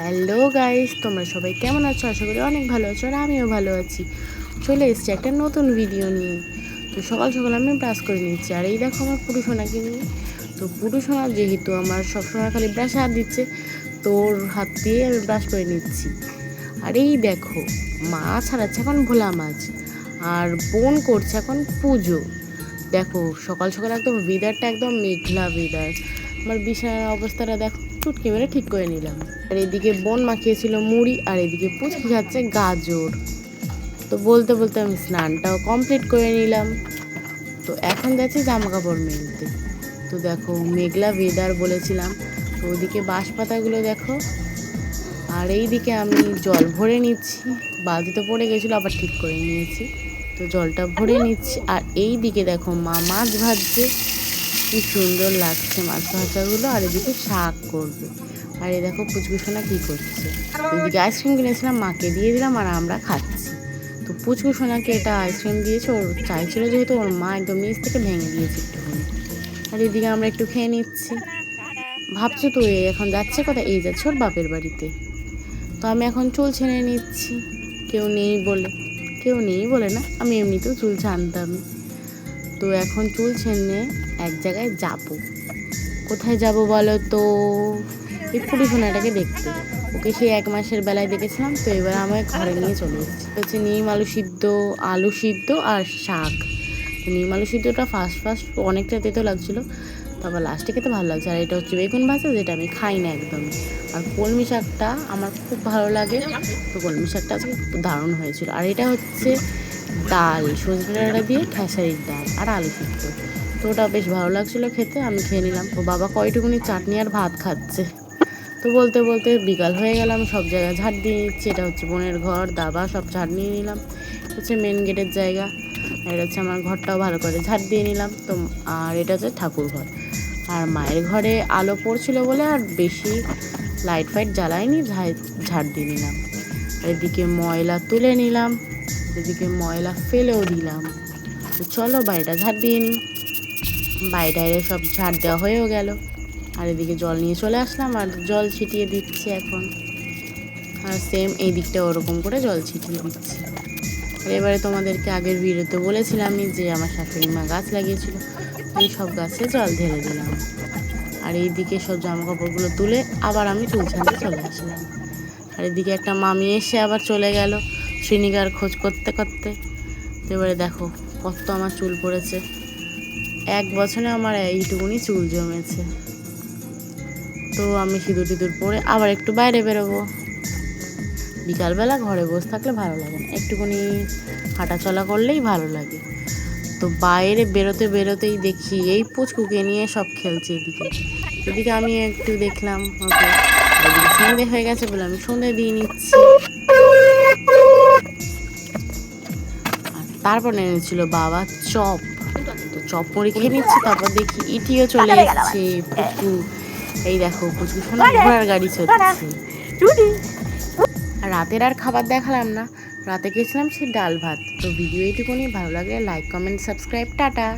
Hello guys, তোমরা সবাই কেমন আছো? আশা করি অনেক ভালো আছো, আর আমিও ভালো আছি। চলে এসেছি একটা নতুন ভিডিও নিয়ে। তো সকাল সকাল আমি ব্রাশ করে নিচ্ছি, আর এই দেখো আমার পুরুষোনাকে নিয়ে। তো পুরুষোনা যেহেতু আমার সবসময় খালি ব্রাশে হাত দিচ্ছে, তো ওর হাত দিয়ে আমি ব্রাশ করে নিচ্ছি। আর এই দেখো, মা ছাড়াচ্ছে এখন ভোলা মাছ, আর বোন করছে এখন পুজো। দেখো সকাল সকাল একদম ওয়েদারটা একদম মেঘলা ওয়েদার। আমার বিছানার অবস্থাটা দেখো, চুটকি মেরে ঠিক করে নিলাম। আর এদিকে বোন মাখিয়েছিল মুড়ি, আর এদিকে পুচকি খাচ্ছে গাজর। তো বলতে বলতে আমি স্নানটাও কমপ্লিট করে নিলাম। তো এখন যাচ্ছি জামা কাপড় মেলতে। তো দেখো মেঘলা ওয়েদার বলেছিলাম, তো ওদিকে বাঁশপাতাগুলো দেখো, আর এইদিকে আমি জল ভরে নিচ্ছি। বালতি তো পড়ে গেছিলো, আবার ঠিক করে নিয়েছি। তো জলটা ভরে নিচ্ছি, আর এই দিকে দেখো মা মাছ ভাজছে। কি সুন্দর লাগছে মাছ ভাজাগুলো। আর এদিকে শাক করবে। আর এই দেখো পুচকুসোনা কি করছে। এদিকে আইসক্রিম কিনেছিলাম, মাকে দিয়ে দিলাম, আর আমরা খাচ্ছি। তো পুচকুসোনাকে এটা আইসক্রিম দিয়েছে, ওর চাইছিল যেহেতু, ওর মা একদম নিচ থেকে ভেঙে দিয়েছে একটুখানি। আর এদিকে আমরা একটু খেয়ে নিচ্ছি। ভাবছো তো এখন যাচ্ছে কোথায়? এই যাচ্ছে ওর বাপের বাড়িতে। তো আমি এখন চুল ছেড়ে নিচ্ছি, কেউ নেই বলে। কেউ নেই বলে না, আমি এমনিতেও চুল ছানতামই। তো এখন চুল ছেড়ে এক জায়গায় যাবো। কোথায় যাব বলো তো? এই পুরুষোনাটাকে দেখতে। ওকে সেই 1 মাসের বেলায় দেখেছিলাম, তো এবার আমায় ঘরে নিয়ে চলে এসেছি। হচ্ছে নিম আলু সিদ্ধ, আলু সিদ্ধ আর শাক। তো নিম আলু সিদ্ধটা ফার্স্ট অনেকটা তেতো লাগছিলো, তারপর লাস্টে খেতে ভালো লাগছে। আর এটা হচ্ছে বেগুন ভাজা, যেটা আমি খাই না একদমই। আর কলমি শাকটা আমার খুব ভালো লাগে, তো কলমি শাকটা আজকে দারুণ হয়েছিল। আর এটা হচ্ছে ডাল, সজনে ডাঁটা দিয়ে খেসারির ডাল আর আলু সিদ্ধ। তো ওটা বেশ ভালো লাগছিলো খেতে, আমি খেয়ে নিলাম। তো বাবা কয়টুকুনি চাটনি আর ভাত খাচ্ছে। তো বলতে বলতে বিকাল হয়ে গেল, আমি সব জায়গায় ঝাড় দিয়ে নিচ্ছি। এটা হচ্ছে বোনের ঘর, দাবা সব ঝাড় নিয়ে নিলাম। হচ্ছে মেন গেটের জায়গা। আর এটা হচ্ছে আমার ঘরটাও ভালো করে ঝাড় দিয়ে নিলাম। তো আর এটা হচ্ছে ঠাকুর ঘর। আর মায়ের ঘরে আলো পড়ছিল বলে আর বেশি লাইট ফাইট জ্বালাইনি, ঝাড় দিয়ে নিলাম। আর এদিকে ময়লা তুলে নিলাম, এদিকে ময়লা ফেলেও দিলাম। তো চলো বাড়িটা ঝাড় দিয়ে নিই। বাইরে সব ঝাড় দেওয়া হয়েও গেল। আর এদিকে জল নিয়ে চলে আসলাম, আর জল ছিটিয়ে দিচ্ছি এখন। আর সেম এই দিকটা ওরকম করে জল ছিটিয়ে দিচ্ছি। আর এবারে তোমাদেরকে আগের ভিডিওতে বলেছিলামই যে আমার শাশুড়ি মা গাছ লাগিয়েছিল, এই সব গাছে জল ঢেলে দিলাম। আর এইদিকে সব জামা কাপড়গুলো তুলে আবার আমি চুল ছাড়তে চলে আসলাম। আর এদিকে একটা মামি এসে আবার চলে গেল শ্রীনিকার খোঁজ করতে করতে। তো এবারে দেখো কত আমার চুল পড়েছে। 1 বছরে আমার এইটুকুনি চুল জমেছে। তো আমি সিঁদুর টিঁদুর পরে আবার একটু বাইরে বেরোবো। বিকালবেলা ঘরে বসে থাকলে ভালো লাগে না, একটুখানি হাঁটাচলা করলেই ভালো লাগে। তো বাইরে বেরোতে বেরোতেই দেখি এই পুচকুকে নিয়ে সব খেলছে। এদিকে এদিকে আমি একটু দেখলাম ওকে। এদিকে সন্ধে হয়ে গেছে বলে আমি সন্ধে দিয়ে নিচ্ছি। আর তারপর এনেছিল বাবা চপ। তো চপ মুড়ি খেয়ে নিচ্ছি, তারপর দেখি ইটিও চলে এসছে। পুচকু, এই দেখো পুচকু শোনা ঘোড়ার গাড়ি চলছে। রাতের আর খাবার দেখালাম না, রাতে গেছিলাম সেই ডাল ভাত। তো ভিডিও এইটুকুনি, ভালো লাগলে লাইক কমেন্ট সাবস্ক্রাইব, টাটা।